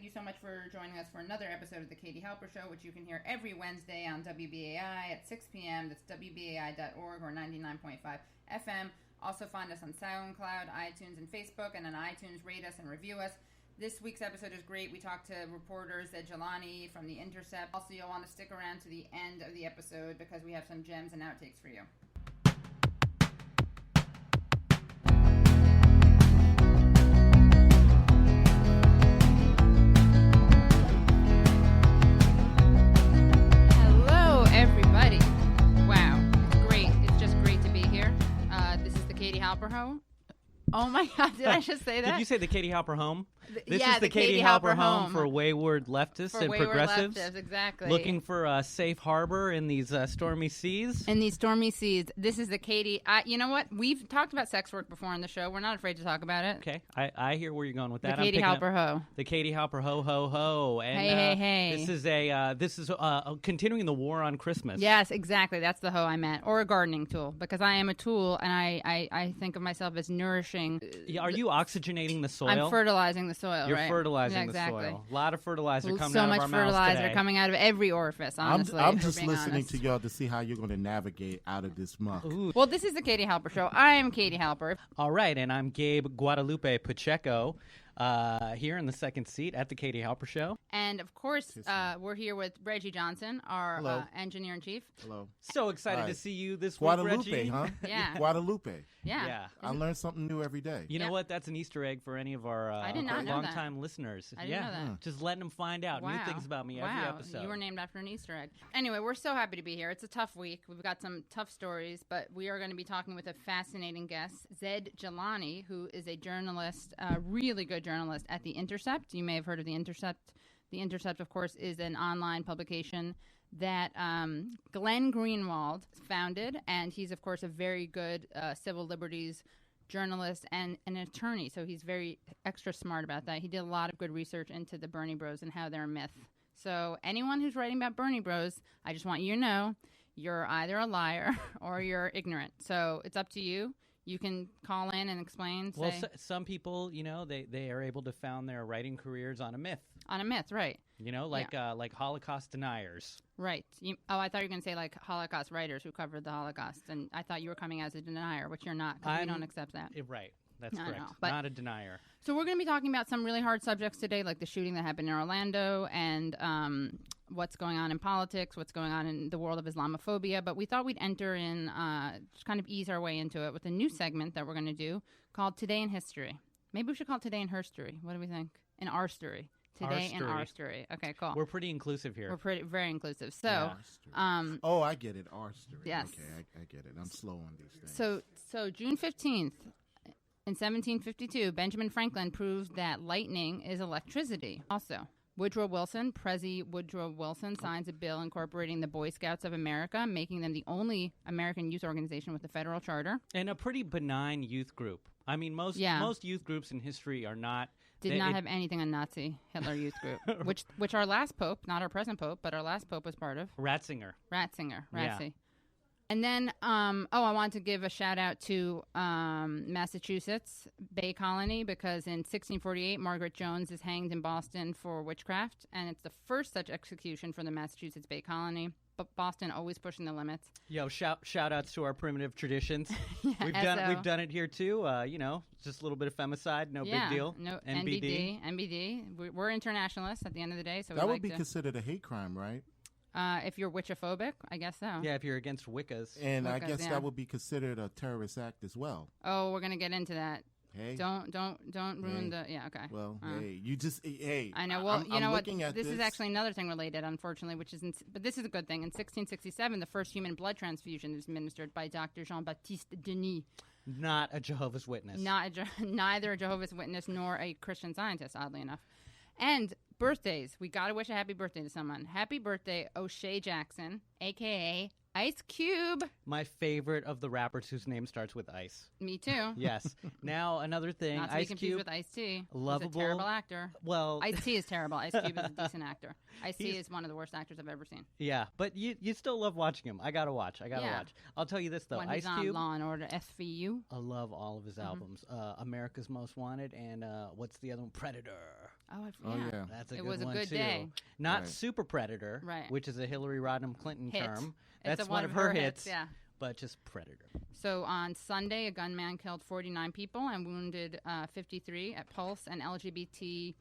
you so much for joining us for another episode of the Katy Halper Show, which you can hear every Wednesday on WBAI at 6 p.m. That's WBAI.org or 99.5 FM. Also find us on SoundCloud, iTunes, and Facebook. And on iTunes, rate us and review us. This week's episode is great. We talked to reporter Zaid Jilani from the Intercept. Also, you'll want to stick around to the end of the episode because we have some gems and outtakes for you. Hello, everybody. Wow, it's great. It's just great to be here. This is the Katy Halper Show. Oh my God, did I just say that? Did you say the Katy Halper home? This is the Katy Halper home for wayward leftists and progressives. Exactly. Looking for a safe harbor in these stormy seas. In these stormy seas. This is the Katy. You know what? We've talked about sex work before on the show. We're not afraid to talk about it. Okay. I hear where you're going with that. The Katy Halper ho. The Katy Halper ho ho ho. And, hey. This is continuing the war on Christmas. Yes, exactly. That's the hoe I meant. Or a gardening tool, because I am a tool and I think of myself as nourishing. Are you oxygenating the soil? I'm fertilizing the soil. You're right? fertilizing the soil. A lot of fertilizer coming out of our mouths today. So much fertilizer coming out of every orifice, honestly. I'm just listening to y'all to see how you're going to navigate out of this muck. Ooh. Well, this is the Katy Halper Show. I am Katy Halper. All right, and I'm Gabe Guadalupe Pacheco. Here in the second seat at the Katy Halper Show. And, of course, we're here with Reggie Johnson, our engineer-in-chief. Hello. So excited to see you this Guadalupe, week, Reggie. Huh? Yeah. Guadalupe. Yeah. I learn something new every day. You know what? That's an Easter egg for any of our long-time listeners. I didn't know that. Just letting them find out new things about me every episode. You were named after an Easter egg. Anyway, we're so happy to be here. It's a tough week. We've got some tough stories, but we are going to be talking with a fascinating guest, Zaid Jilani, who is a journalist, a really good journalist at the Intercept. You may have heard of the Intercept. The Intercept, of course, is an online publication that Glenn Greenwald founded, and he's, of course, a very good civil liberties journalist and an attorney, so he's very extra smart about that. He did a lot of good research into the Bernie Bros and how they're a myth. So anyone who's writing about Bernie Bros, I just want you to know you're either a liar or you're ignorant. So it's up to you. You can call in and explain. Well, some people, they are able to found their writing careers on a myth. On a myth, right. Like Holocaust deniers. Right. I thought you were going to say like Holocaust writers who covered the Holocaust. And I thought you were coming as a denier, which you're not, because we don't accept that. Right. That's correct. Not a denier. So we're going to be talking about some really hard subjects today, like the shooting that happened in Orlando and what's going on in politics, what's going on in the world of Islamophobia. But we thought we'd enter in, just kind of ease our way into it with a new segment that we're going to do called Today in History. Maybe we should call it Today in Herstory. What do we think? In our story. Today in our story. Okay, cool. We're pretty inclusive here. We're very inclusive. So, I get it. Our story. Yes. Okay, I get it. I'm slow on these things. So June 15th, in 1752, Benjamin Franklin proved that lightning is electricity. Also, Woodrow Wilson, Prezi Woodrow Wilson, signs a bill incorporating the Boy Scouts of America, making them the only American youth organization with a federal charter. And a pretty benign youth group. I mean, most youth groups in history are not... Did not have anything on Nazi Hitler Youth Group, which our last pope, not our present pope, but our last pope was part of. Ratzinger. Yeah. And then, I want to give a shout out to Massachusetts Bay Colony, because in 1648, Margaret Jones is hanged in Boston for witchcraft, and it's the first such execution for the Massachusetts Bay Colony. But Boston always pushing the limits. Yo, shout outs to our primitive traditions. Yeah, we've done it here too. Just a little bit of femicide, no big deal. No NBD. We're internationalists at the end of the day, so that would be considered a hate crime, right? If you're witchophobic, I guess so. Yeah, if you're against Wiccas. And I guess that would be considered a terrorist act as well. Oh, we're gonna get into that. Hey. Don't ruin the... Yeah, okay. Well, hey. I know. Well, you know what? This is this. actually another thing related, unfortunately, but this is a good thing. In 1667, the first human blood transfusion was administered by Dr. Jean-Baptiste Denis. Not a Jehovah's Witness. Neither a Jehovah's Witness nor a Christian Scientist, oddly enough. And birthdays. We got to wish a happy birthday to someone. Happy birthday, O'Shea Jackson, a.k.a. Ice Cube. My favorite of the rappers whose name starts with Ice. Me too. Yes. Now, another thing. Not to be Ice confused Cube, with Ice-T. lovable. He's a terrible actor. Well, Ice-T is terrible. Ice Cube is a decent actor. Ice-T He's- is one of the worst actors I've ever seen. yeah, but you still love watching him. I gotta watch. Yeah. I'll tell you this though. When Ice he's on Cube. Law and Order SVU. I love all of his albums. America's Most Wanted and what's the other one? Predator. Oh, Oh, yeah. That's a It good was a one good too. day. Not Right. Super Predator, Right. which is a Hillary Rodham Clinton Hit. term. It's That's a one of her hits. Yeah. But just Predator. So on Sunday, a gunman killed 49 people and wounded 53 at Pulse, an LGBT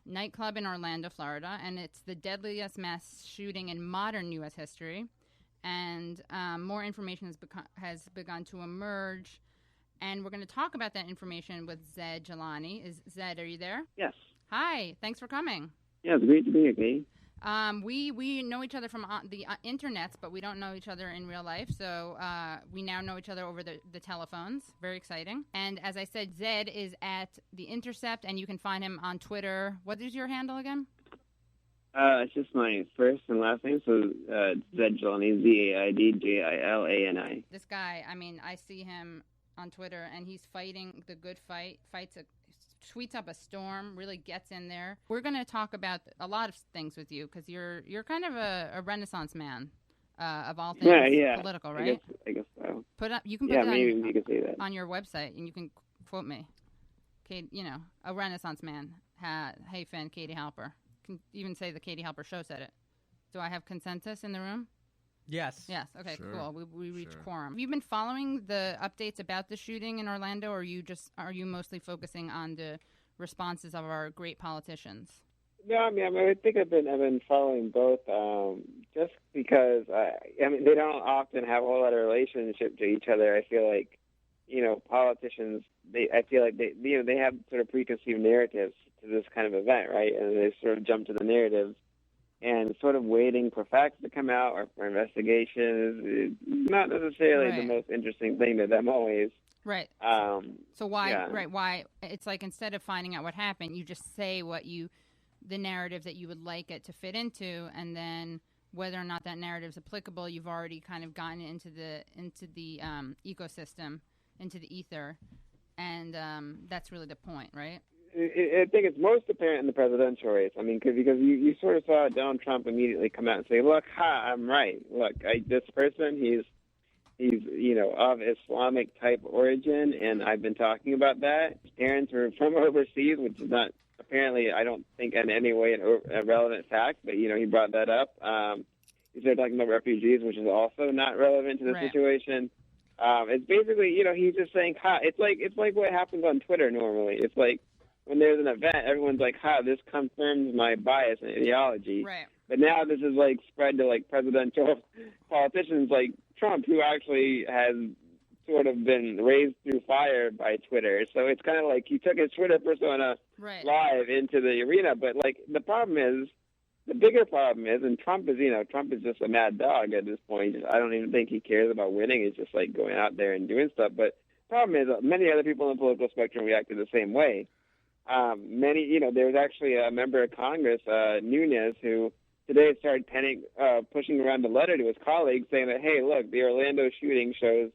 nightclub in Orlando, Florida. And it's the deadliest mass shooting in modern U.S. history. And more information has begun to emerge. And we're going to talk about that information with Zaid Jilani. Zaid, are you there? Yes. Hi. Thanks for coming. Yeah, it's great to be here, Katy. We know each other from the internets, but we don't know each other in real life. So we now know each other over the telephones. Very exciting. And as I said, Zed is at the Intercept, and you can find him on Twitter. What is your handle again? It's just my first and last name, so Zaid Jilani, Zaidjilani. This guy, I mean, I see him on Twitter, and he's fighting the good fight, tweets up a storm, really gets in there. We're going to talk about a lot of things with you because you're kind of a Renaissance man of all things political, right? I guess so. You can put maybe it you could say that. on your website, and you can quote me. Kate, a Renaissance man. Hey, fan, Katy Halper. Can even say the Katy Halper show said it. Do I have consensus in the room? Yes. Yes. Okay, Sure. cool. We reached Sure. quorum. Have you been following the updates about the shooting in Orlando, or are you mostly focusing on the responses of our great politicians? No, I think I've been following both, just because they don't often have a whole lot of relationship to each other. I feel like, politicians, they have sort of preconceived narratives to this kind of event, right? And they sort of jump to the narratives, and sort of waiting for facts to come out or for investigations is not necessarily the most interesting thing to them always. Right. So why? Yeah. Right. Why? It's like instead of finding out what happened, you just say the narrative that you would like it to fit into, and then whether or not that narrative is applicable, you've already kind of gotten into the ecosystem, into the ether, and that's really the point, right? I think it's most apparent in the presidential race. I mean, because you sort of saw Donald Trump immediately come out and say, "Look, I'm right. Look, this person, he's of Islamic type origin, and I've been talking about that. His parents were from overseas, which is not apparently, I don't think, in any way a relevant fact. But he brought that up. He started talking about refugees, which is also not relevant to the situation. It's basically, he's just saying, It's like what happens on Twitter normally. It's like when there's an event, everyone's like, this confirms my bias and ideology. Right. But now this is like spread to like presidential politicians like Trump, who actually has sort of been raised through fire by Twitter. So it's kind of like he took his Twitter persona live into the arena. But like the bigger problem is, and Trump is just a mad dog at this point. I don't even think he cares about winning. He's just like going out there and doing stuff. But the problem is many other people in the political spectrum reacted the same way. There was actually a member of Congress, Nunes, who today started pushing around a letter to his colleagues saying that, hey, look, the Orlando shooting shows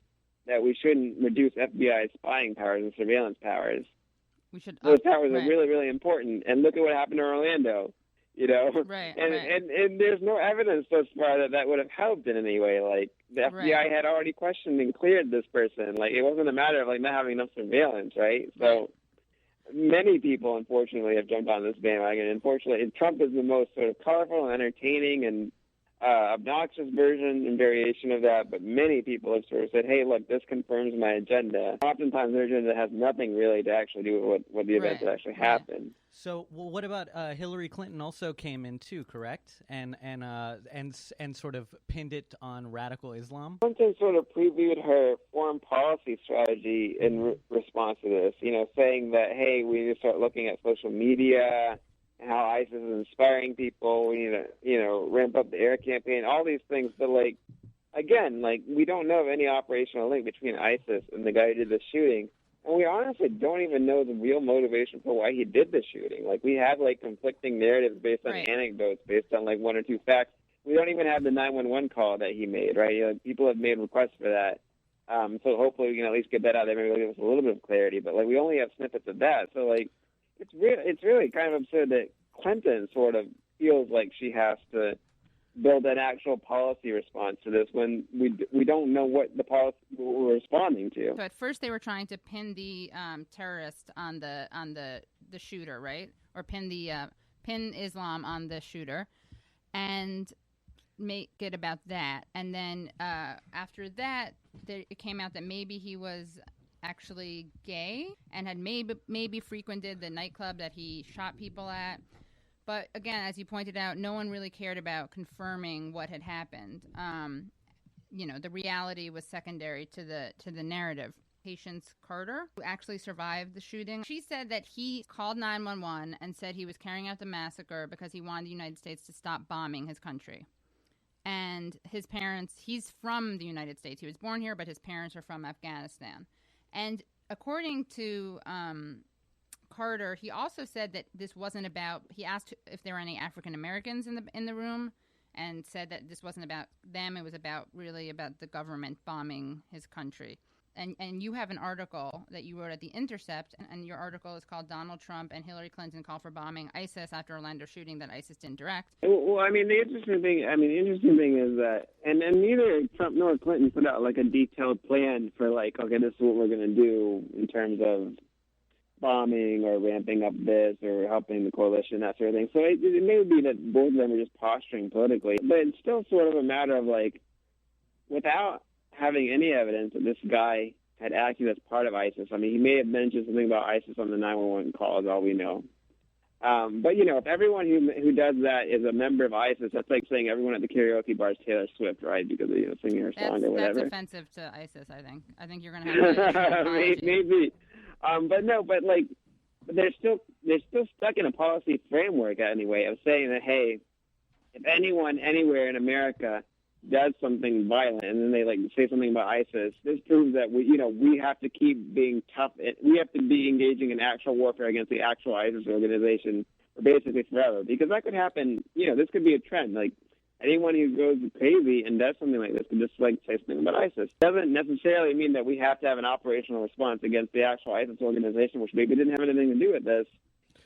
that we shouldn't reduce FBI spying powers and surveillance powers. Those powers are really, really important. And look at what happened in Orlando, Right. And there's no evidence thus far that would have helped in any way. Like the FBI had already questioned and cleared this person. Like it wasn't a matter of like not having enough surveillance, right? So many people, unfortunately, have jumped on this bandwagon. Unfortunately, Trump is the most sort of colorful and entertaining and obnoxious version and variation of that. But many people have sort of said, hey, look, this confirms my agenda. Oftentimes, their agenda has nothing really to actually do with what the events that actually happened. So, what about Hillary Clinton? Also came in too, correct? And sort of pinned it on radical Islam. Clinton sort of previewed her foreign policy strategy in response to this. Saying that, hey, we need to start looking at social media and how ISIS is inspiring people. We need to, ramp up the air campaign. All these things, but again, we don't know of any operational link between ISIS and the guy who did the shooting. And we honestly don't even know the real motivation for why he did the shooting. We have conflicting narratives based on anecdotes, based on one or two facts. we don't even have the 911 call that he made, right? People have made requests for that. So hopefully we can at least get that out there. Maybe it'll give us a little bit of clarity. But, like, we only have snippets of that. So, like, it's really kind of absurd that Clinton sort of feels like she has to build an actual policy response to this when we don't know what the policy we're responding to. So at first they were trying to pin the terrorist on the shooter, right? Or pin Islam on the shooter, and make it about that. And then after that, it came out that maybe he was actually gay and had maybe frequented the nightclub that he shot people at. But again, as you pointed out, no one really cared about confirming what had happened. The reality was secondary to the narrative. Patience Carter, who actually survived the shooting, she said that he called 911 and said he was carrying out the massacre because he wanted the United States to stop bombing his country. And his parents, he's from the United States. He was born here, but his parents are from Afghanistan. And according to Carter, he also said that this wasn't about, he asked if there were any African Americans in the room and said that this wasn't about them. It was really about the government bombing his country. And you have an article that you wrote at the Intercept, and your article is called "Donald Trump and Hillary Clinton Call for Bombing ISIS After Orlando Shooting That ISIS Didn't Direct." Well, I mean, the interesting thing is that, and neither Trump nor Clinton put out like a detailed plan for like, okay, this is what we're going to do in terms of bombing or ramping up this or helping the coalition, that sort of thing. So it may be that both of them are just posturing politically, but it's still sort of a matter of like, without having any evidence that this guy had acted as part of ISIS. I mean, he may have mentioned something about ISIS on the 911 call, is all we know. But, if everyone who does that is a member of ISIS, that's like saying everyone at the karaoke bar is Taylor Swift, right? Because of, singing her song or whatever. That's offensive to ISIS, I think. I think you're going to have to Maybe. But they're still stuck in a policy framework anyway of saying that, hey, if anyone anywhere in America does something violent and then they like say something about ISIS, this proves that we have to keep being tough. We have to be engaging in actual warfare against the actual ISIS organization basically forever, because that could happen. This could be a trend. Like anyone who goes crazy and does something like this could just like say something about ISIS. Doesn't necessarily mean that we have to have an operational response against the actual ISIS organization, which maybe didn't have anything to do with this.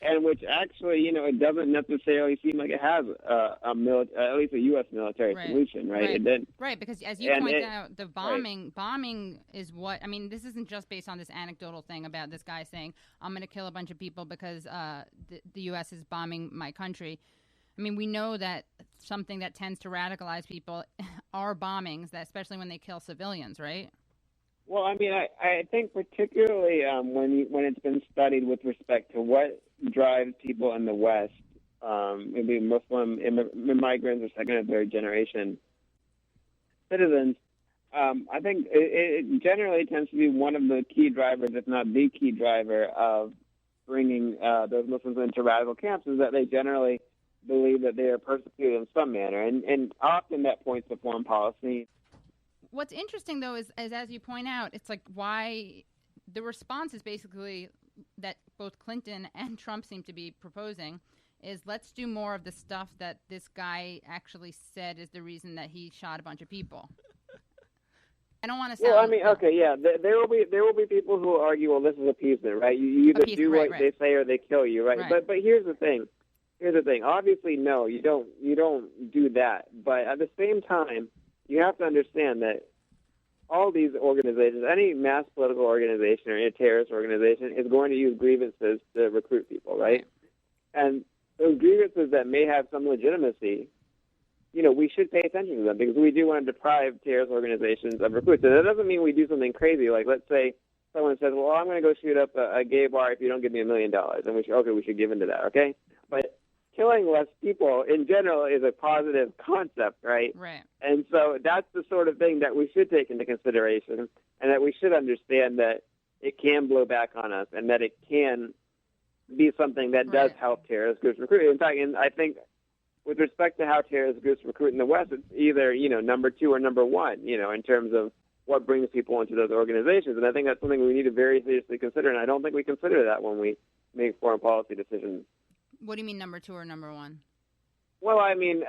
And which actually, it doesn't necessarily seem like it has at least a U.S. military solution, right? Right, because as you point out, the bombing is what, I mean, this isn't just based on this anecdotal thing about this guy saying, I'm going to kill a bunch of people because the U.S. is bombing my country. I mean, we know that something that tends to radicalize people are bombings, that especially when they kill civilians, right? Well, I mean, I think particularly when it's been studied with respect to what drives people in the West, maybe Muslim migrants or second or third generation citizens, I think it generally tends to be one of the key drivers, if not the key driver, of bringing those Muslims into radical camps, is that they generally believe that they are persecuted in some manner, and often that points to foreign policy. What's interesting, though, is as you point out, it's like why the response is basically that both Clinton and Trump seem to be proposing is let's do more of the stuff that this guy actually said is the reason that he shot a bunch of people. I don't want to sound... Well, I mean, okay, yeah, there will be people who will argue, well, this is appeasement, right? You either do what they say or they kill you, right? But here's the thing. Obviously, no, you don't do that. But at the same time, you have to understand that all these organizations, any mass political organization or any terrorist organization, is going to use grievances to recruit people, right? And those grievances that may have some legitimacy, we should pay attention to them because we do want to deprive terrorist organizations of recruits. And that doesn't mean we do something crazy. Like, let's say someone says, well, I'm going to go shoot up a gay bar if you don't give me $1 million. And we should give into that, okay? But killing less people in general is a positive concept, right? Right. And so that's the sort of thing that we should take into consideration, and that we should understand that it can blow back on us and that it can be something that does help terrorist groups recruit. In fact, I think with respect to how terrorist groups recruit in the West, it's either, number 2 or number 1, in terms of what brings people into those organizations. And I think that's something we need to very seriously consider, and I don't think we consider that when we make foreign policy decisions. What do you mean number 2 or number 1? Well, I mean,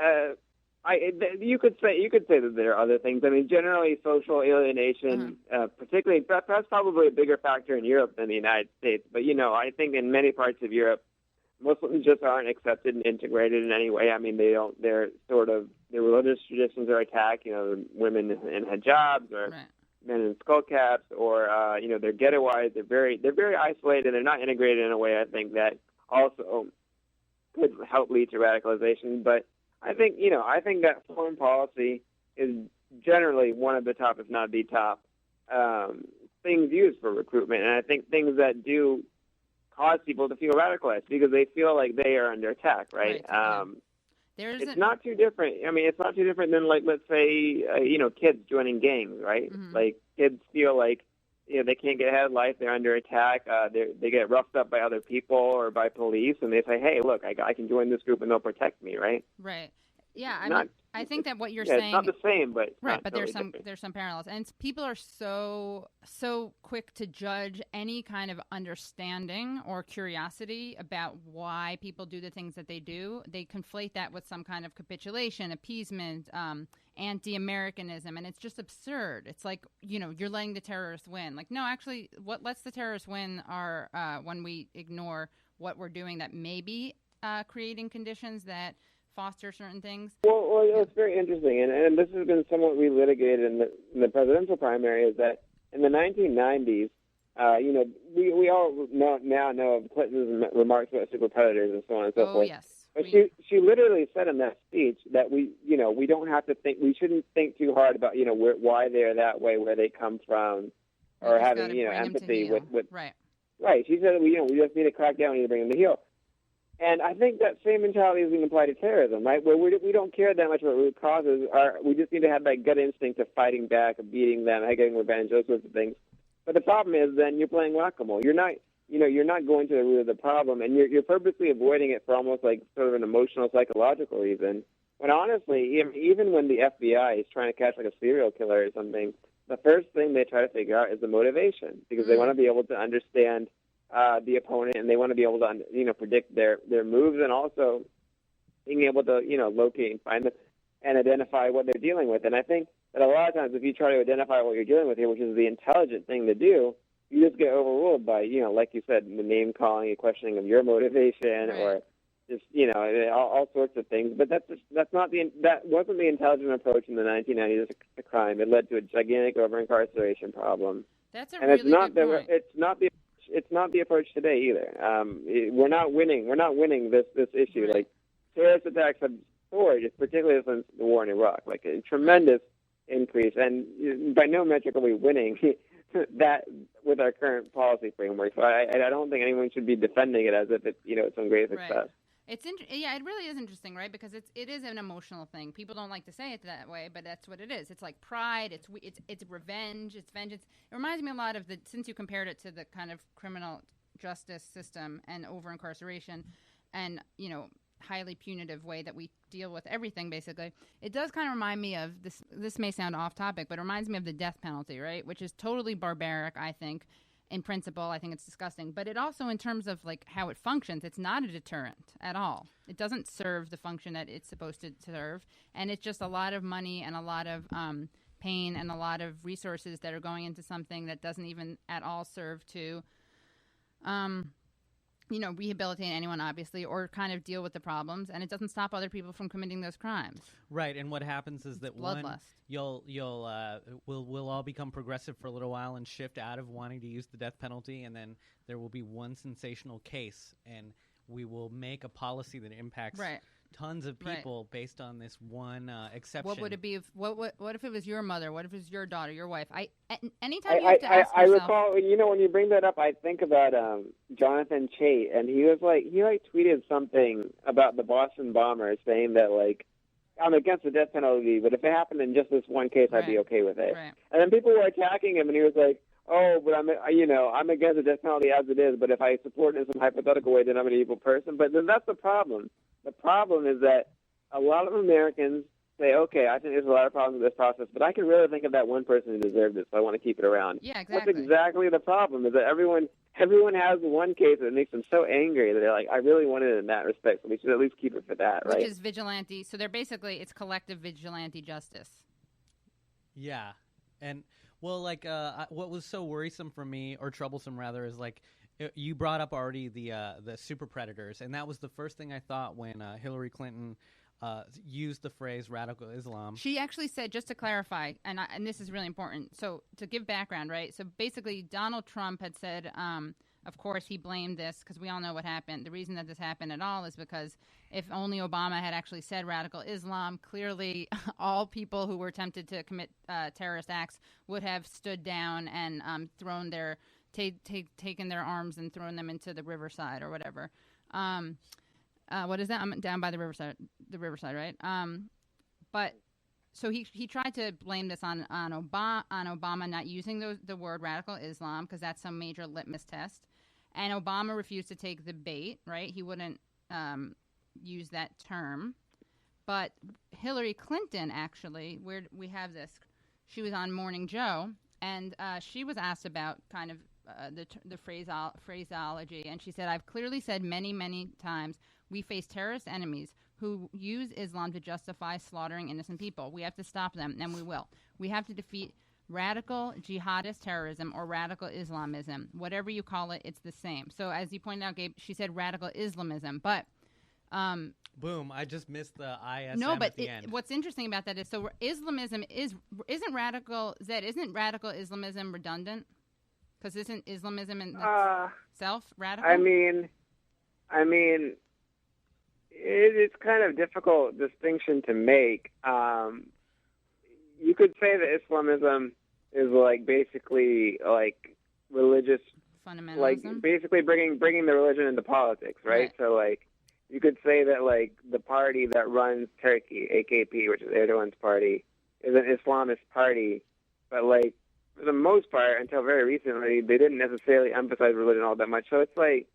You could say that there are other things. I mean, generally, social alienation, particularly that's probably a bigger factor in Europe than the United States. But I think in many parts of Europe, Muslims just aren't accepted and integrated in any way. I mean, they don't. They're sort of their religious traditions are attacked. Women in hijabs or men in skull caps, or they're ghettoized. They're very isolated. They're not integrated in a way I think that also could help lead to radicalization. But I think that foreign policy is generally one of the top, if not the top, things used for recruitment. And I think things that do cause people to feel radicalized because they feel like they are under attack, right? It's not too different. I mean, it's not too different than, like, let's say, kids joining gangs, right? Mm-hmm. Like, kids feel like, they can't get ahead of life. They're under attack. They get roughed up by other people or by police, and they say, hey, look, I can join this group and they'll protect me, right? Right. Yeah, I think that what you're saying, it's not the same, but right. But there's some parallels, and people are so quick to judge any kind of understanding or curiosity about why people do the things that they do. They conflate that with some kind of capitulation, appeasement, anti-Americanism, and it's just absurd. It's like you're letting the terrorists win. Like, no, actually, what lets the terrorists win are when we ignore what we're doing that may be creating conditions that foster certain things. Well, it's very interesting, and this has been somewhat relitigated in the presidential primary, is that in the 1990s, we all now know of Clinton's remarks about super predators and so on and so forth. Yes. But she literally said in that speech that we don't have to think, we shouldn't think too hard about, why they're that way, where they come from, or having, empathy with. Right. Right. She said, we just need to crack down, we need to bring them to heel. And I think that same mentality is being applied to terrorism, right? Where we don't care that much about root causes. We just need to have that gut instinct of fighting back, of beating them, getting revenge, those sorts of things. But the problem is then you're playing whack-a-mole. You're not going to the root of the problem, and you're purposely avoiding it for almost like sort of an emotional, psychological reason. When honestly, even when the FBI is trying to catch like a serial killer or something, the first thing they try to figure out is the motivation, because they want to be able to understand the opponent, and they want to be able to, predict their moves, and also being able to, locate and find them and identify what they're dealing with. And I think that a lot of times, if you try to identify what you're dealing with here, which is the intelligent thing to do, you just get overruled by, like you said, the name calling and questioning of your motivation, or just, all sorts of things. But that wasn't the intelligent approach in the 1990s to crime. It led to a gigantic over-incarceration problem. That's a really good point. It's not the approach today either. We're not winning. We're not winning this issue. Right. Like, terrorist attacks have soared, particularly since the war in Iraq. Like, a tremendous increase, and by no metric are we winning that with our current policy framework. So I don't think anyone should be defending it as if it's some great success. Right. It really is interesting, right? Because it is an emotional thing. People don't like to say it that way, but that's what it is. It's like pride. It's revenge. It's vengeance. It reminds me a lot of since you compared it to the kind of criminal justice system and over incarceration, and highly punitive way that we deal with everything. Basically, it does kind of remind me of this. This may sound off topic, but it reminds me of the death penalty, right? Which is totally barbaric, I think. In principle, I think it's disgusting. But it also, in terms of like how it functions, it's not a deterrent at all. It doesn't serve the function that it's supposed to serve. And it's just a lot of money and a lot of pain and a lot of resources that are going into something that doesn't even at all serve to, rehabilitate anyone, obviously, or kind of deal with the problems. And it doesn't stop other people from committing those crimes. Right. And what happens is that bloodlust. We'll all become progressive for a little while and shift out of wanting to use the death penalty, and then there will be one sensational case, and we will make a policy that impacts tons of people based on this one exception. What would it be? What if it was your mother? What if it was your daughter, your wife? Anytime you have to ask yourself. I recall, when you bring that up, I think about Jonathan Chait, and he tweeted something about the Boston bombers, saying that like, I'm against the death penalty, but if it happened in just this one case, I'd be okay with it. Right. And then people were attacking him, and he was like, "Oh, but I'm against the death penalty as it is. But if I support it in some hypothetical way, then I'm an evil person." But then that's the problem. The problem is that a lot of Americans say, "Okay, I think there's a lot of problems with this process, but I can really think of that one person who deserved it, so I want to keep it around." Yeah, exactly. That's exactly the problem. Is that everyone everyone has one case that makes them so angry that they're like, I really want it in that respect, so we should at least keep it for that, right? Which is vigilante. So they're basically, it's collective vigilante justice. Yeah. And, well, like, what was so worrisome for me, or troublesome rather, is like, you brought up already the super predators, and that was the first thing I thought when Hillary Clinton used the phrase radical Islam. She actually said, just to clarify, and this is really important, so to give background, right? So basically, Donald Trump had said, of course, he blamed this, because we all know what happened. The reason that this happened at all is because if only Obama had actually said radical Islam, clearly all people who were tempted to commit terrorist acts would have stood down and thrown their... taken their arms and thrown them into the riverside or whatever. What is that? I'm down by the riverside, right? But so he tried to blame this on Obama not using the word radical Islam because that's some major litmus test, and Obama refused to take the bait. Right? He wouldn't use that term. But Hillary Clinton actually, where we have this, she was on Morning Joe, and she was asked about kind of the phraseology, and she said, I've clearly said many, many times, we face terrorist enemies who use Islam to justify slaughtering innocent people. We have to stop them, and we will. We have to defeat radical jihadist terrorism or radical Islamism. Whatever you call it, it's the same. So as you pointed out, Gabe, she said radical Islamism, but... boom, I just missed the ISM no, but at the end. What's interesting about that is, so Islamism isn't radical Islamism redundant? Because isn't Islamism in itself radical? I mean, it's kind of difficult distinction to make. You could say that Islamism is like basically like religious fundamentalism, like basically bringing the religion into politics, right? So like you could say that like the party that runs Turkey, AKP, which is Erdogan's party, is an Islamist party, but like for the most part, until very recently, they didn't necessarily emphasize religion all that much. So it's like,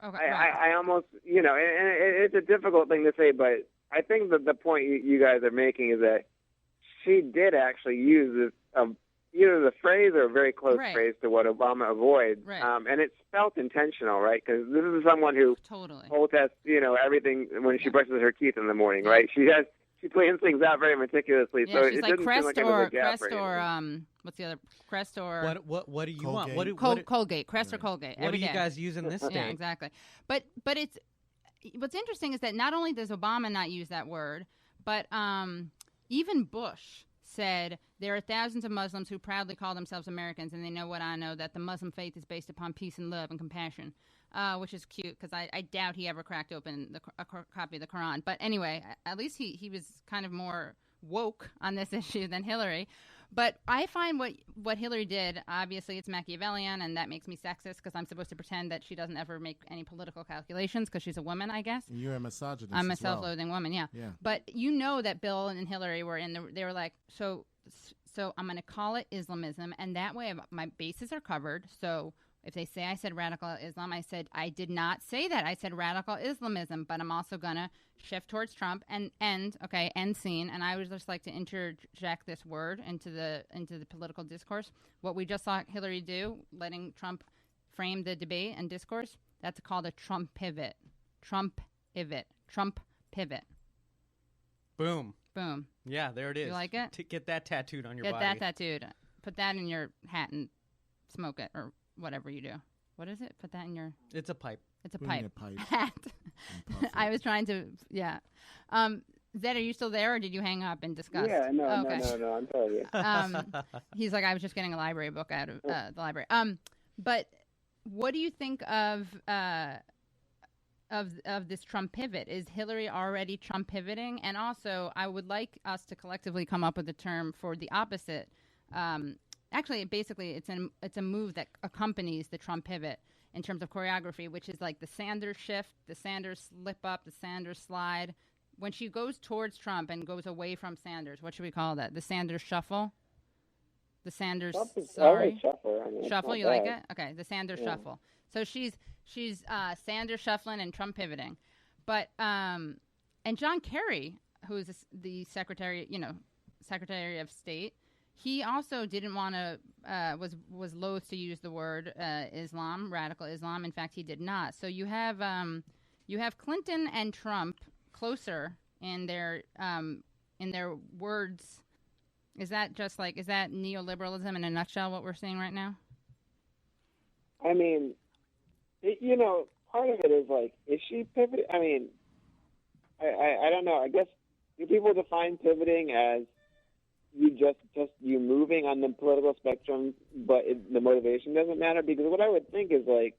I almost, and it's a difficult thing to say, but I think that the point you guys are making is that she did actually use this, either the phrase or a very close phrase to what Obama avoids. Right. And it's felt intentional, right? Because this is someone who protests, everything when she brushes her teeth in the morning, right? She plans things out very meticulously. Yeah, so she's it like didn't Crest seem like it was a gap what's the other? Crest or what do you Colgate. want? Colgate, Crest or Colgate. What do you guys use in this state? Yeah, exactly. But it's what's interesting is that not only does Obama not use that word, but even Bush said there are thousands of Muslims who proudly call themselves Americans, and they know what I know, that the Muslim faith is based upon peace and love and compassion. Which is cute because I doubt he ever cracked open a copy of the Quran. But anyway, at least he was kind of more woke on this issue than Hillary. But I find what Hillary did, obviously it's Machiavellian, and that makes me sexist because I'm supposed to pretend that she doesn't ever make any political calculations because she's a woman, I guess. You're a misogynist. I'm a self-loathing woman, yeah. But you know that Bill and Hillary were they were like, so I'm going to call it Islamism, and that way my bases are covered, so... If they say I said radical Islam, I said I did not say that. I said radical Islamism, but I'm also going to shift towards Trump and end scene. And I would just like to interject this word into the political discourse. What we just saw Hillary do, letting Trump frame the debate and discourse, that's called a Trump pivot. Trump pivot. Boom. Boom. Yeah, there it is. You like it? Get that tattooed on your body. Get that tattooed. Put that in your hat and smoke it, or whatever you do. What is it? Put that in your... It's a pipe. It's a pipe. Hat. I was trying to... Yeah. Zed, are you still there, or did you hang up in disgust? Yeah, no, I'm sorry. He's like, I was just getting a library book out of the library. But what do you think of this Trump pivot? Is Hillary already Trump pivoting? And also, I would like us to collectively come up with a term for the opposite. Actually, basically, it's a move that accompanies the Trump pivot in terms of choreography, which is like the Sanders shift, the Sanders slip up, the Sanders slide. When she goes towards Trump and goes away from Sanders, what should we call that? The Sanders shuffle? The Sanders, sorry. Shuffle, you like it? Okay, the Sanders shuffle. So she's Sanders shuffling and Trump pivoting. But, and John Kerry, who is the Secretary of State, he also didn't want to was loath to use the word Islam, radical Islam. In fact, he did not. So you have Clinton and Trump closer in their words. Is that neoliberalism in a nutshell? What we're seeing right now? I mean, part of it is like, is she pivoting? I mean, I don't know. I guess do people define pivoting as you you moving on the political spectrum, but the motivation doesn't matter? Because what I would think is like,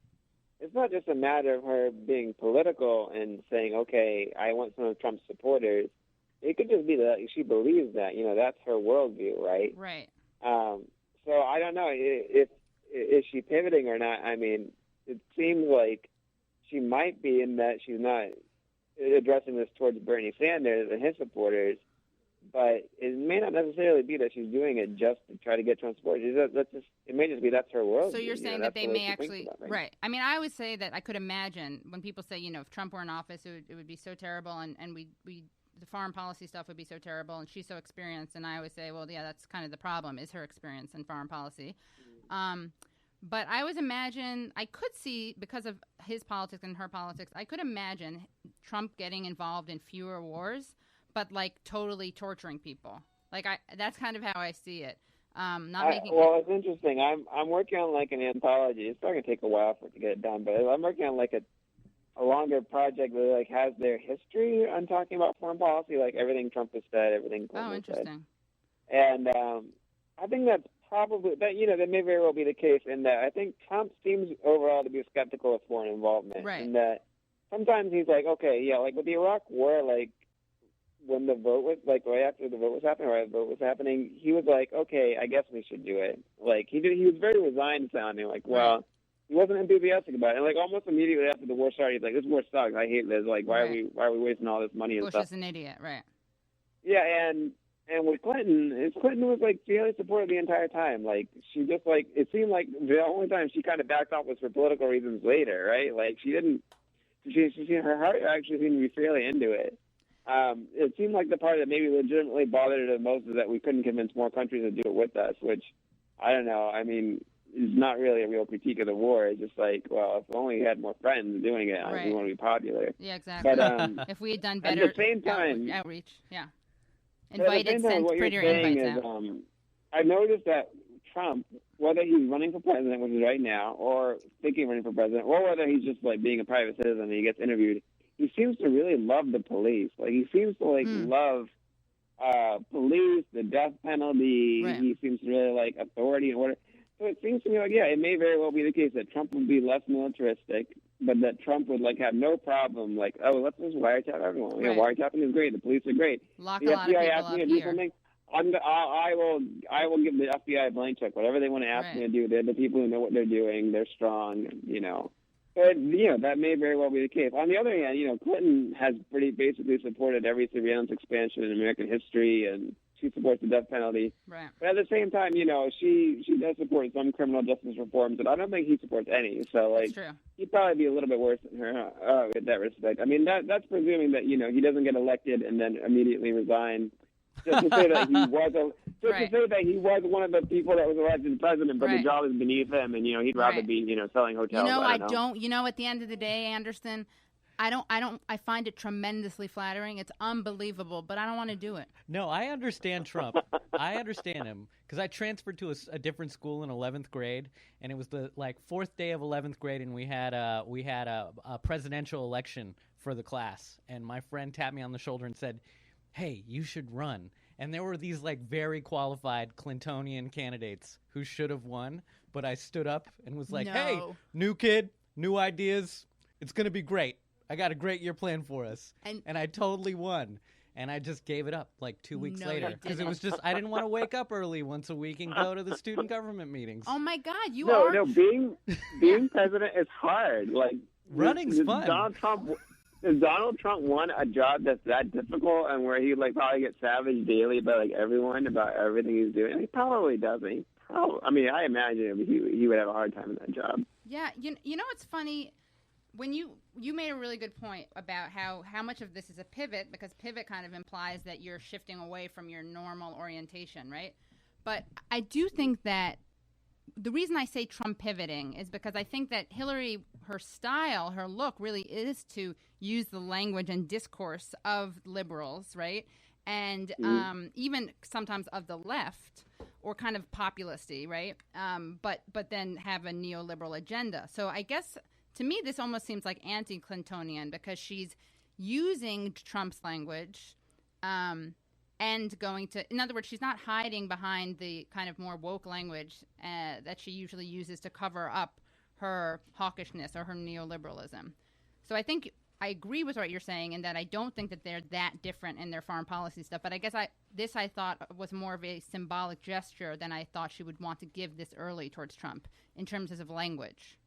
it's not just a matter of her being political and saying, okay, I want some of Trump's supporters. It could just be that she believes that, that's her worldview, right? Right. So I don't know if is she pivoting or not. I mean, it seems like she might be, in that she's not addressing this towards Bernie Sanders and his supporters, but it may not necessarily be that she's doing it just to try to get Trump support. It may just be that's her world. So you're saying that they may actually, right? I mean, I would say that I could imagine when people say, if Trump were in office, it would be so terrible, and the foreign policy stuff would be so terrible, and she's so experienced. And I always say, well, yeah, that's kind of the problem, is her experience in foreign policy. But I always imagine, I could see, because of his politics and her politics, I could imagine Trump getting involved in fewer wars, but like totally torturing people. Like that's kind of how I see it. Well, it's interesting. I'm working on like an anthology. It's probably gonna take a while for it to get it done, but I'm working on like a longer project that like has their history on talking about foreign policy, like everything Trump has said, everything Clinton has said. Interesting. And I think that's probably that may very well be the case, in that I think Trump seems overall to be skeptical of foreign involvement. Right. And that sometimes he's like, okay, yeah, like with the Iraq War, like when the vote was right after the vote was happening, he was like, okay, I guess we should do it. Like he was very resigned sounding, like, well, he wasn't enthusiastic about it. And like almost immediately after the war started, he's like, this war sucks. I hate this. Like, why are we wasting all this money and Bush stuff? Bush is an idiot, right? Yeah, and with Clinton was like fairly supportive the entire time. Like she just like, it seemed like the only time she kind of backed off was for political reasons later, right? Like her heart actually seemed to be fairly into it. It seemed like the part that maybe legitimately bothered her the most is that we couldn't convince more countries to do it with us, which I don't know. I mean, it's not really a real critique of the war. It's just like, well, if only we had more friends doing it, we want to be popular. Yeah, exactly. But if we had done better at the same time, outreach, invited, sent prettier invites out. I noticed that Trump, whether he's running for president, which is right now, or thinking of running for president, or whether he's just like being a private citizen and he gets interviewed, he seems to really love the police. Like he seems to love police, the death penalty. Right. He seems to really like authority and order. So it seems to me like, it may very well be the case that Trump would be less militaristic, but that Trump would like have no problem, like, oh, let's just wiretap everyone. Right. Wiretapping is great. The police are great. Lock the a lot of FBI people asks me up to do here. something. I will give the FBI a blank check. Whatever they want to ask me to do, they're the people who know what they're doing. They're strong, But, that may very well be the case. On the other hand, Clinton has pretty basically supported every surveillance expansion in American history, and she supports the death penalty. Right. But at the same time, she does support some criminal justice reforms, but I don't think he supports any. So, like, he'd probably be a little bit worse than her in that respect. I mean, that's presuming that, he doesn't get elected and then immediately resign. Just to say that he was one of the people that was elected president, but the job is beneath him, and he'd rather be selling hotels. I don't. At the end of the day, Anderson, I find it tremendously flattering. It's unbelievable, but I don't want to do it. No, I understand Trump. I understand him because I transferred to a different school in 11th grade, and it was the fourth day of 11th grade, and we had a presidential election for the class, and my friend tapped me on the shoulder and said, hey, you should run. And there were these very qualified Clintonian candidates who should have won, but I stood up and was like, hey, new kid, new ideas. It's going to be great. I got a great year planned for us. And I totally won. And I just gave it up 2 weeks later because it was just, I didn't want to wake up early once a week and go to the student government meetings. Oh my God, No, being president is hard. Running's fun. Does Donald Trump want a job that's that difficult and where he probably gets savaged daily by everyone about everything he's doing? He probably doesn't. I imagine he would have a hard time in that job. Yeah, you know what's funny? When you made a really good point about how much of this is a pivot, because pivot kind of implies that you're shifting away from your normal orientation, right? But I do think that the reason I say Trump pivoting is because I think that Hillary, her style, her look really is to use the language and discourse of liberals, right? And even sometimes of the left, or kind of populisty, right? But then have a neoliberal agenda. So I guess to me this almost seems like anti-Clintonian because she's using Trump's language and going to, in other words, she's not hiding behind the kind of more woke language that she usually uses to cover up her hawkishness or her neoliberalism. So I think I agree with what you're saying in that I don't think that they're that different in their foreign policy stuff. But I guess I thought was more of a symbolic gesture than I thought she would want to give this early towards Trump in terms of language.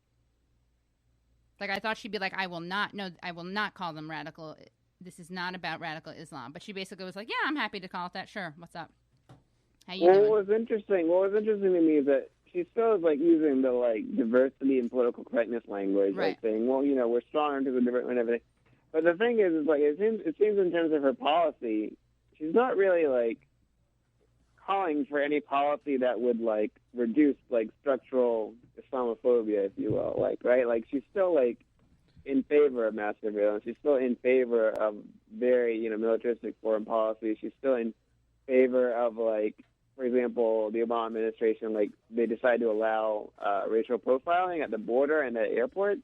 Like I thought she'd be like, I will not call them radical. This is not about radical Islam. But she basically was like, yeah, I'm happy to call it that. Sure. What's up? How you doing? What was interesting to me is that she still is like using the like diversity and political correctness language, right. Like saying, well, we're stronger because we're different and everything. But the thing is like it seems in terms of her policy, she's not really like calling for any policy that would like reduce like structural Islamophobia, if you will, like right, like she's still like in favor of mass surveillance. She's still in favor of very militaristic foreign policy. She's still in favor of like, for example, the Obama administration, like they decided to allow racial profiling at the border and at airports.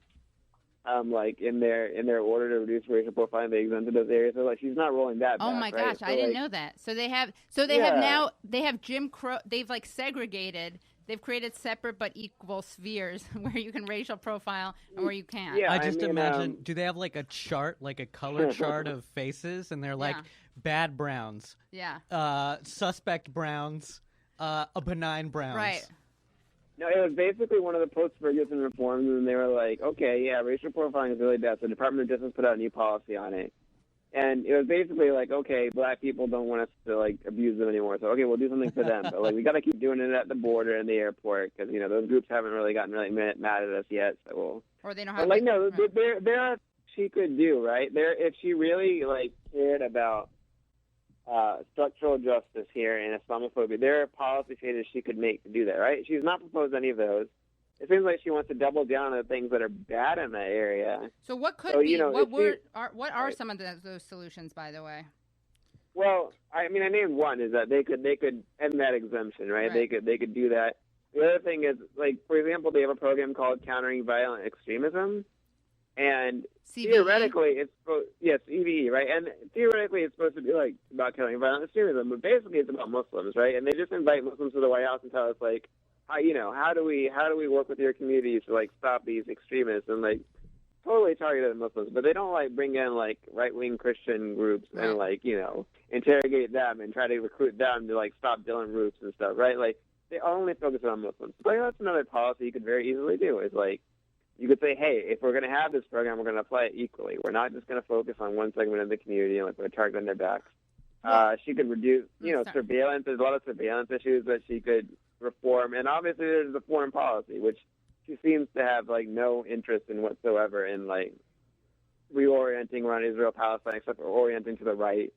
Like in their order to reduce racial profiling, they exempted those areas. So like she's not rolling that back. Oh my gosh, so, I didn't know that. So they have Jim Crow. They've like segregated. They've created separate but equal spheres where you can racial profile and where you can't. Yeah, I mean, imagine. Do they have like a chart, like a color chart of faces, and they're like bad browns, suspect browns, a benign browns, right? No, it was basically one of the post-Ferguson reforms, and they were like, okay, yeah, racial profiling is really bad, so the Department of Justice put out a new policy on it. And it was basically like, okay, black people don't want us to, like, abuse them anymore, so, okay, we'll do something for them. But, like, we got to keep doing it at the border and the airport because, those groups haven't really gotten really mad at us yet, so we'll... Or they don't have... But, like, no, there are she could do, right? If she really, like, cared about structural justice here in Islamophobia, there are policy changes she could make to do that, right? She's not proposed any of those. It seems like she wants to double down on the things that are bad in that area. So what could be? What are some of those solutions, by the way? Well, I mean, I named one is that they could end that exemption, right? They could do that. The other thing is, like, for example, they have a program called Countering Violent Extremism, and CVE? Theoretically it's EVE, right? And theoretically it's supposed to be like about countering violent extremism, but basically it's about Muslims, right? And they just invite Muslims to the White House and tell us like, how do we work with your communities to like stop these extremists and like totally targeted Muslims, but they don't like bring in like right-wing Christian groups and like interrogate them and try to recruit them to like stop Dylan Roofs and stuff, right? Like they only focus on Muslims. But that's another policy you could very easily do is like you could say, hey, if we're going to have this program, we're going to apply it equally. We're not just going to focus on one segment of the community and like put a target on their backs. She could reduce, surveillance. There's a lot of surveillance issues that she could reform, and obviously there's the foreign policy, which she seems to have like no interest in whatsoever in like reorienting around Israel, Palestine, except for orienting to the right.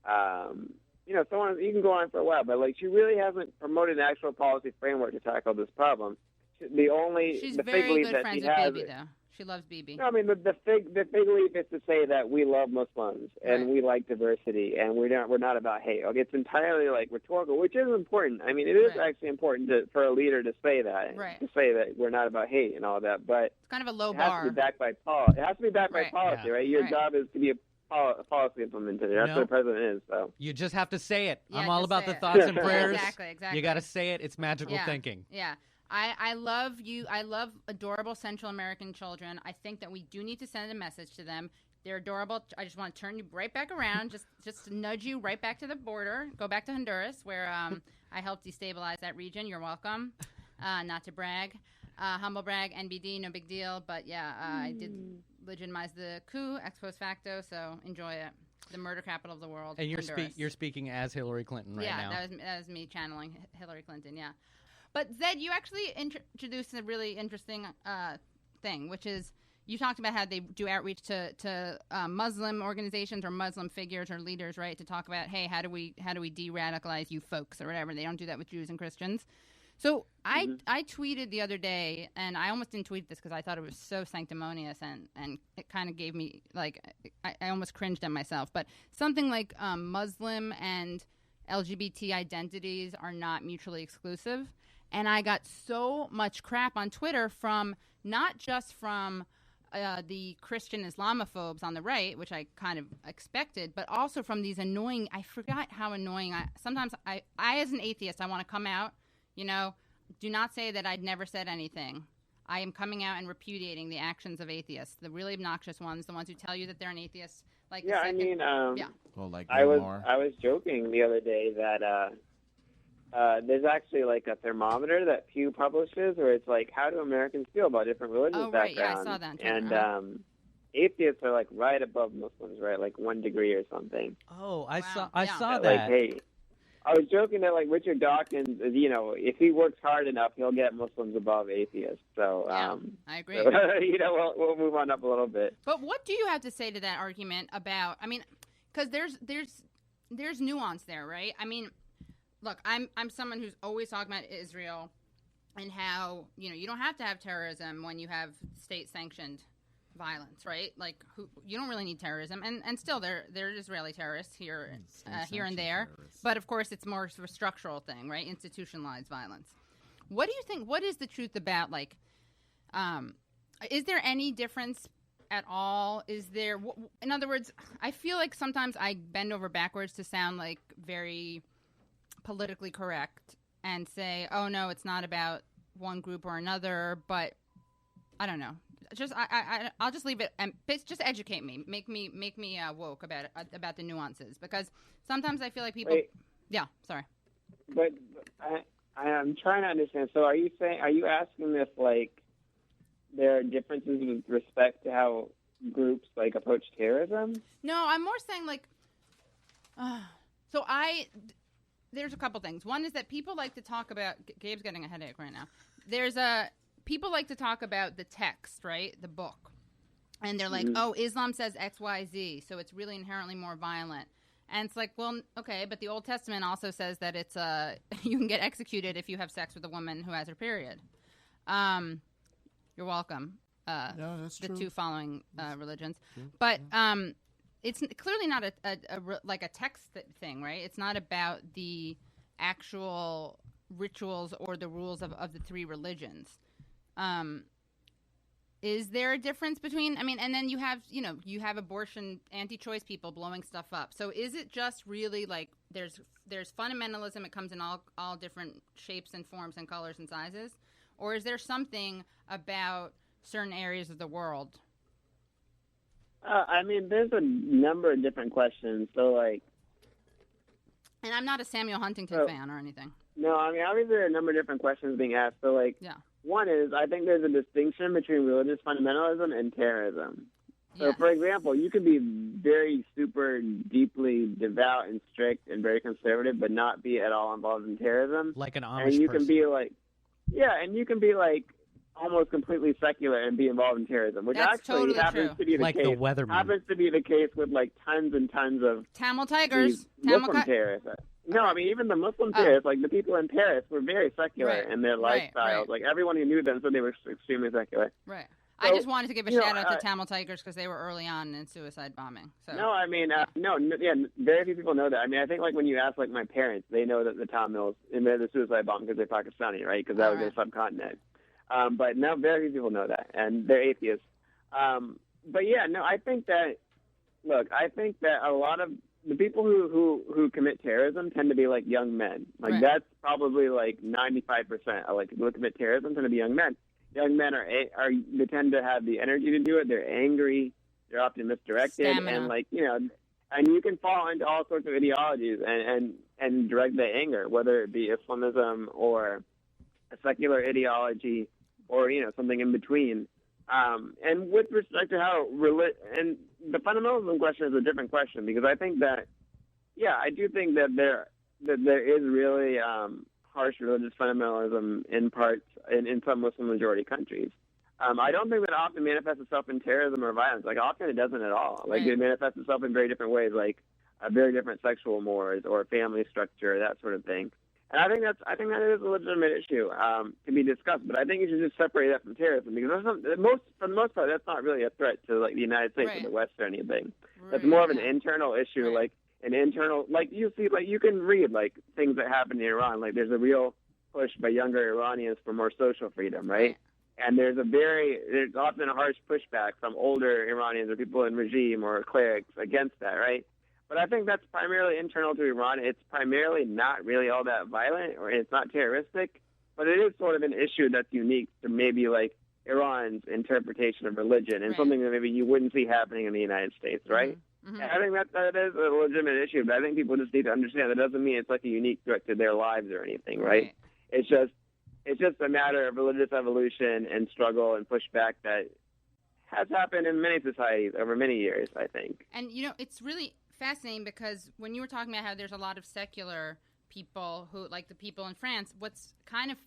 So on. You can go on for a while, but like she really hasn't promoted an actual policy framework to tackle this problem. She's very good friends with Bibi, though. She loves Bibi. No, I mean the fig leaf is to say that we love Muslims and we like diversity and we're not about hate. Okay, it's entirely like rhetorical, which is important. I mean, it is actually important for a leader to say that, to say that we're not about hate and all that. But it's kind of a low bar. It has to be backed by policy. It has to be backed by policy, right? Your job is to be a policy implementer. That's what the president is. So you just have to say it. I'm all about the thoughts and prayers. Exactly. You got to say it. It's magical thinking. Yeah. I love you. I love adorable Central American children. I think that we do need to send a message to them. They're adorable. I just want to turn you right back around, just to nudge you right back to the border. Go back to Honduras, where I helped destabilize that region. You're welcome. Not to brag. Humble brag, NBD, no big deal. But, I did legitimize the coup ex post facto, so enjoy it. The murder capital of the world, And Honduras. you're speaking as Hillary Clinton now. Yeah, that was me channeling Hillary Clinton, But Zed, you actually introduced a really interesting thing, which is, you talked about how they do outreach to Muslim organizations or Muslim figures or leaders, right, to talk about, hey, how do we de-radicalize you folks or whatever. They don't do that with Jews and Christians. So I tweeted the other day, and I almost didn't tweet this because I thought it was so sanctimonious, and it kind of gave me, like, I almost cringed at myself. But something like Muslim and LGBT identities are not mutually exclusive. And I got so much crap on Twitter from not just from the Christian Islamophobes on the right, which I kind of expected, but also from these annoying, I forgot how annoying, sometimes I as an atheist, I want to come out, do not say that I'd never said anything. I am coming out and repudiating the actions of atheists, the really obnoxious ones, the ones who tell you that they're an atheist. Like I was joking the other day that there's actually like a thermometer that Pew publishes where it's like, how do Americans feel about different religious backgrounds? Yeah, I saw that. And atheists are like right above Muslims, right? Like 1 degree or something. Oh, I saw that. Like, hey, I was joking that like Richard Dawkins, if he works hard enough, he'll get Muslims above atheists. So I agree. So, we'll move on up a little bit. But what do you have to say to that argument about? I mean, because there's nuance there, right? I mean, look, I'm someone who's always talking about Israel and how you don't have to have terrorism when you have state-sanctioned violence, right? Like, you don't really need terrorism, and still there are Israeli terrorists here and there, but of course it's more of a structural thing, right? Institutionalized violence. What do you think? What is the truth about, like, is there any difference at all? Is there, in other words, I feel like sometimes I bend over backwards to sound like very politically correct and say, oh no, it's not about one group or another, but I don't know. Just I'll just leave it and just educate me, make me woke about the nuances, because sometimes I feel like people. Wait. Yeah, sorry. But I'm trying to understand. So are you asking if like there are differences with respect to how groups like approach terrorism? No, I'm more saying like. There's a couple things. One is that people like to talk about. Gabe's getting a headache right now. People like to talk about the text, right? The book. And they're like, oh, Islam says X, Y, Z, so it's really inherently more violent. And it's like, well, okay, but the Old Testament also says that it's you can get executed if you have sex with a woman who has her period. You're welcome. Yeah, that's the true. two following religions. But it's clearly not a text thing, right? It's not about the actual rituals or the rules of the three religions. Is there a difference between, and then you have abortion, anti-choice people blowing stuff up. So is it just really like there's fundamentalism, it comes in all different shapes and forms and colors and sizes? Or is there something about certain areas of the world? There's a number of different questions. So like, and I'm not a Samuel Huntington fan or anything. No, obviously there are a number of different questions being asked. So like, yeah. One is, I think there's a distinction between religious fundamentalism and terrorism. So, yes. For example, you could be very super deeply devout and strict and very conservative, but not be at all involved in terrorism. Like an Amish and you person. Can be like, and you can be like almost completely secular and be involved in terrorism, which That's actually totally happens true. to be the like case. The weatherman. Happens to be the case with like tons and tons of Tamil Tigers, Muslim terrorists. No, even the Muslim terrorists, like the people in Paris, were very secular in their lifestyles. Right. Like everyone who knew them said they were extremely secular. Right. So, I just wanted to give a shout out to Tamil Tigers because they were early on in suicide bombing. So. No, very few people know that. I think like when you ask like my parents, they know that the Tamils admitted the suicide bomb because they're Pakistani, right? Because that was their subcontinent. But no, very few people know that, and they're atheists. I think that. Look, I think that a lot of the people who commit terrorism tend to be like young men. Like that's probably like 95% of like people who commit terrorism tend to be young men. Young men they tend to have the energy to do it. They're angry. They're often misdirected, and and you can fall into all sorts of ideologies and direct the anger, whether it be Islamism or a secular ideology or something in between. And with respect to how and the fundamentalism question is a different question, because I think that, I do think that there is really harsh religious fundamentalism in parts in some Muslim majority countries. I don't think that often manifests itself in terrorism or violence. Like, often it doesn't at all. Like, it manifests itself in very different ways, like very different sexual mores or family structure, that sort of thing. And I think that is a legitimate issue to be discussed. But I think you should just separate that from terrorism, because for the most part, that's not really a threat to like the United States or the West or anything. That's more of an internal issue, like an internal, like you see, like you can read like things that happen in Iran. Like there's a real push by younger Iranians for more social freedom, right? And there's often a harsh pushback from older Iranians or people in regime or clerics against that, right? But I think that's primarily internal to Iran. It's primarily not really all that violent, or it's not terroristic, but it is sort of an issue that's unique to maybe like Iran's interpretation of religion and something that maybe you wouldn't see happening in the United States, right? And I think that is a legitimate issue, but I think people just need to understand that doesn't mean it's like a unique threat to their lives or anything, right? It's just a matter of religious evolution and struggle and pushback that has happened in many societies over many years, I think. And, you know, it's really fascinating because when you were talking about how there's a lot of secular people who, like the people in France, what's kind of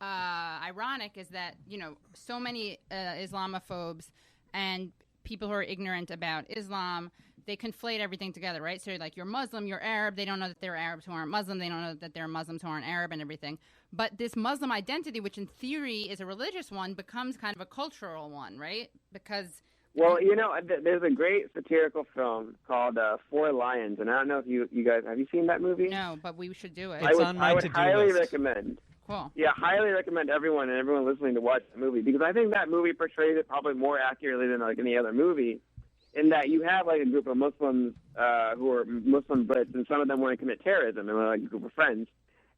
ironic is that, you know, so many Islamophobes and people who are ignorant about Islam, they conflate everything together, right? So like you're Muslim, you're Arab, they don't know that they're Arabs who aren't Muslim, they don't know that they're Muslims who aren't Arab and everything. But this Muslim identity, which in theory is a religious one, becomes kind of a cultural one, right? Because... Well, you know, there's a great satirical film called Four Lions, and I don't know if you guys, have you seen that movie? No, but we should do it. It's on my to-do list. I would highly recommend. Cool. Yeah, highly recommend everyone listening to watch the movie, because I think that movie portrays it probably more accurately than like any other movie, in that you have like a group of Muslims who are Muslim Brits, and some of them want to commit terrorism, and they're like a group of friends.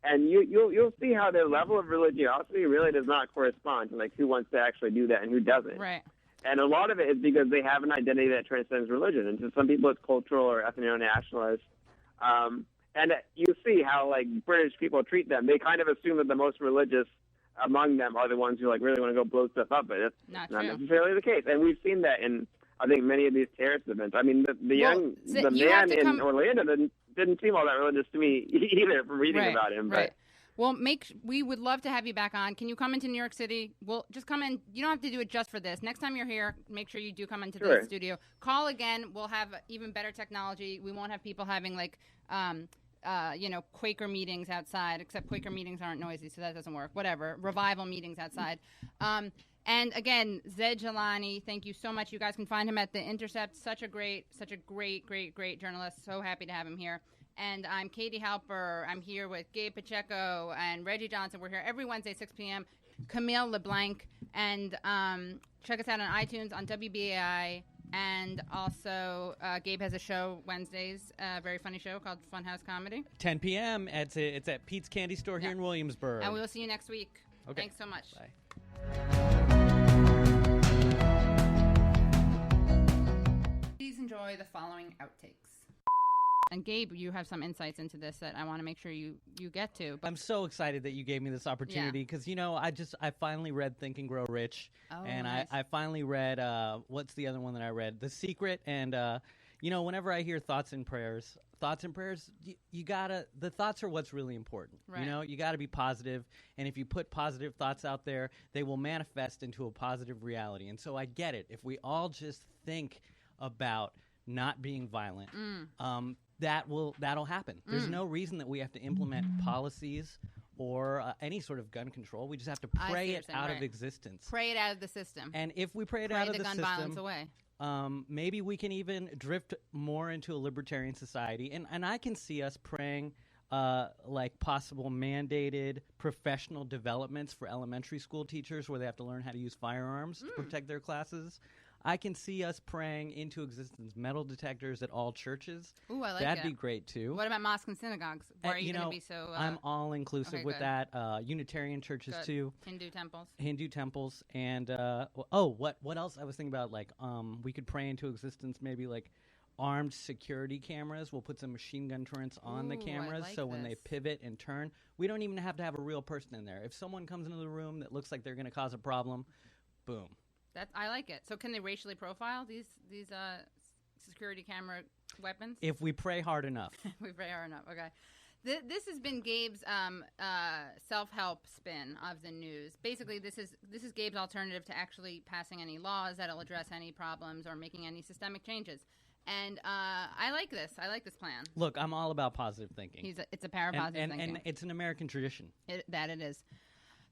And you'll see how their level of religiosity really does not correspond to like who wants to actually do that and who doesn't. Right. And a lot of it is because they have an identity that transcends religion. And to some people, it's cultural or ethno-nationalist. And you see how, like, British people treat them. They kind of assume that the most religious among them are the ones who, like, really want to go blow stuff up. But that's not necessarily the case. And we've seen that in, I think, many of these terrorist events. I mean, the man in Orlando didn't seem all that religious to me either from reading about him. Right. Well, we would love to have you back on. Can you come into New York City? Well, just come in. You don't have to do it just for this. Next time you're here, make sure you do come into the studio. Call again. We'll have even better technology. We won't have people having like, Quaker meetings outside, except Quaker meetings aren't noisy, so that doesn't work. Whatever. Revival meetings outside. And again, Zaid Jilani, thank you so much. You guys can find him at the Intercept. Such a great journalist. So happy to have him here. And I'm Katy Halford. I'm here with Gabe Pacheco and Reggie Johnson. We're here every Wednesday, 6 p.m. Camille LeBlanc. And check us out on iTunes, on WBAI. And also, Gabe has a show Wednesdays, a very funny show called Funhouse Comedy. 10 p.m. It's at Pete's Candy Store here in Williamsburg. And we will see you next week. Okay. Thanks so much. Bye. Please enjoy the following outtakes. And Gabe, you have some insights into this that I want to make sure you get to. But I'm so excited that you gave me this opportunity because, you know, I finally read Think and Grow Rich. And nice. I finally read, what's the other one that I read? The Secret. And, whenever I hear thoughts and prayers, you gotta, the thoughts are what's really important. Right. You know, you gotta be positive. And if you put positive thoughts out there, they will manifest into a positive reality. And so I get it. If we all just think about not being violent, that'll happen. There's no reason that we have to implement policies or any sort of gun control. We just have to pray it out of existence. Pray it out of the system. And if we pray it out of the gun system, violence away. Maybe we can even drift more into a libertarian society. And I can see us praying like possible mandated professional developments for elementary school teachers where they have to learn how to use firearms to protect their classes. I can see us praying into existence metal detectors at all churches. Ooh, I like That'd be great, too. What about mosques and synagogues? Why are you going to be so... I'm all-inclusive with that. Unitarian churches, too. Hindu temples. And, what else I was thinking about? Like, we could pray into existence maybe, like, armed security cameras. We'll put some machine gun turrets on the cameras when they pivot and turn, we don't even have to have a real person in there. If someone comes into the room that looks like they're going to cause a problem, boom. I like it. So can they racially profile these security camera weapons? If we pray hard enough. We pray hard enough. Okay. This has been Gabe's self-help spin of the news. Basically, this is Gabe's alternative to actually passing any laws that'll address any problems or making any systemic changes. And I like this. I like this plan. Look, I'm all about positive thinking. It's a power of positive thinking. And it's an American tradition. It is.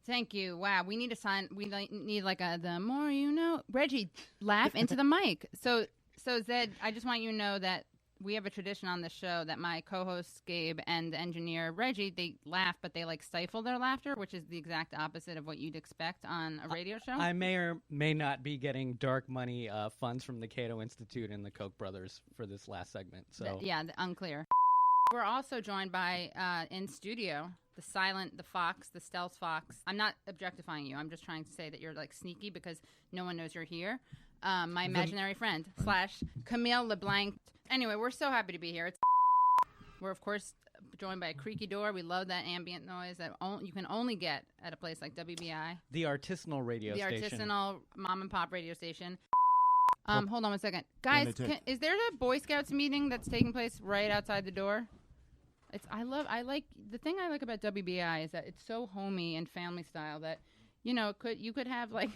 Thank you. Wow, we need a sign. We need like the more you know. Reggie, laugh into the mic. So Zed, I just want you to know that we have a tradition on this show that my co-hosts Gabe and the engineer Reggie, they laugh, but they like stifle their laughter, which is the exact opposite of what you'd expect on a radio show. I may or may not be getting dark money funds from the Cato Institute and the Koch brothers for this last segment. So unclear. We're also joined by in studio the silent, the fox, the stealth fox. I'm not objectifying you. I'm just trying to say that you're like sneaky because no one knows you're here. My imaginary friend / Camille LeBlanc. Anyway, we're so happy to be here. We're, of course, joined by a creaky door. We love that ambient noise that you can only get at a place like WBI. The artisanal radio station. The artisanal mom-and-pop radio station. Hold on one second. Guys, is there a Boy Scouts meeting that's taking place right outside the door? The thing I like about WBI is that it's so homey and family style that, you could have, like,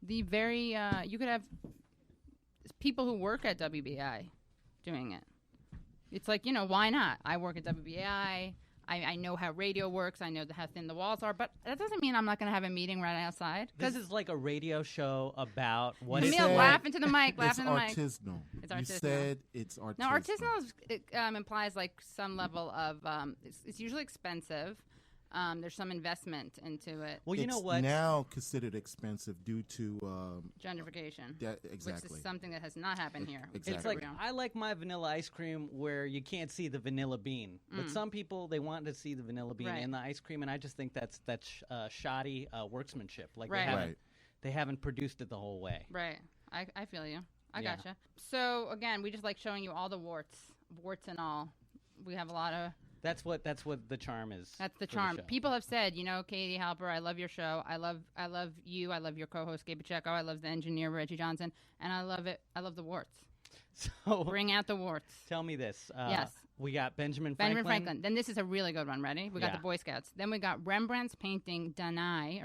you could have people who work at WBI doing it. It's like, why not? I work at WBI. I know how radio works. I know how thin the walls are. But that doesn't mean I'm not going to have a meeting right outside. This is like a radio show about what Camille, laugh into the mic. Laugh into the mic. It's artisanal. You said it's artisanal. Now, artisanal implies like some level of, it's usually expensive. There's some investment into it. Well, you know what? It's now considered expensive due to gentrification. Exactly. Which is something that has not happened here. Exactly. It's like I like my vanilla ice cream where you can't see the vanilla bean, but some people they want to see the vanilla bean in the ice cream, and I just think that's shoddy workmanship. Like they haven't produced it the whole way. Right. I feel you. I gotcha. So again, we just like showing you all the warts and all. We have a lot of. That's what the charm is. That's the charm. People have said, Katie Halper, I love your show. I love you. I love your co-host Gabe Pacheco. I love the engineer Reggie Johnson, and I love it. I love the warts. So bring out the warts. Tell me this. Yes. We got Benjamin Franklin. Then this is a really good one. Ready? We got the Boy Scouts. Then we got Rembrandt's painting Danae,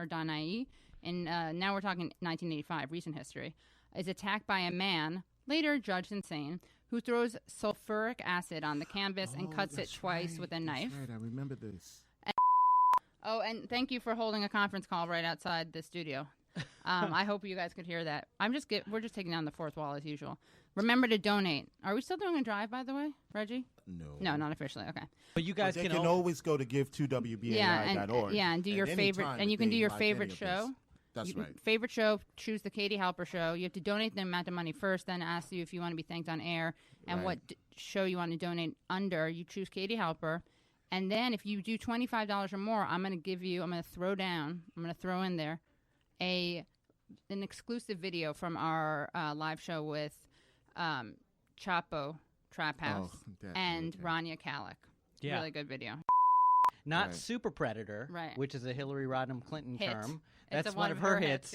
and now we're talking 1985, recent history, is attacked by a man, later judged insane, who throws sulfuric acid on the canvas and cuts it twice with a knife. That's right. I remember this. And thank you for holding a conference call right outside the studio. I hope you guys could hear that. We're just taking down the fourth wall as usual. Remember to donate. Are we still doing a drive, by the way, Reggie? No, not officially. Okay. But you guys can always go to give2wbai.org. And do your favorite, and you can do your favorite show. That's right. Favorite show, choose the Katie Halper show. You have to donate the amount of money first, then ask you if you want to be thanked on air and what show you want to donate under. You choose Katie Halper. And then if you do $25 or more, I'm going to throw in there an exclusive video from our live show with Chapo Trap House and Rania Kalik. Yeah. Really good video. Not Super Predator, which is a Hillary Rodham Clinton term. That's one of her hits,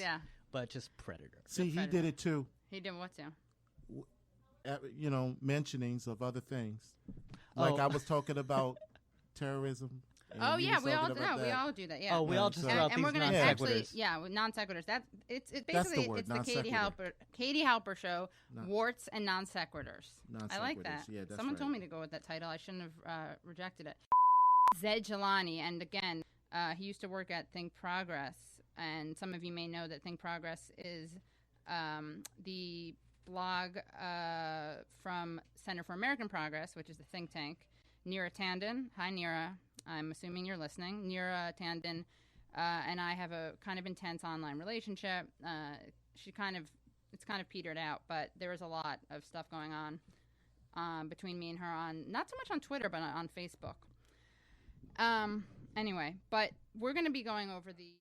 but just Predator. See, he did it too. He did what too? Mentionings of other things. Like I was talking about terrorism. We all do that. Yeah. We all just throw out these non sequiturs. Non sequiturs. It's basically it's the Katie Halper show, warts and non sequiturs. I like that. Yeah, Someone told me to go with that title. I shouldn't have rejected it. Zaid Jilani, and again, he used to work at Think Progress, and some of you may know that Think Progress is the blog from Center for American Progress, which is the think tank. Neera Tandon, hi Neera, I'm assuming you're listening. Neera Tandon and I have a kind of intense online relationship. It's kind of petered out, but there was a lot of stuff going on between me and her not so much on Twitter, but on Facebook. Anyway, but we're going to be going over the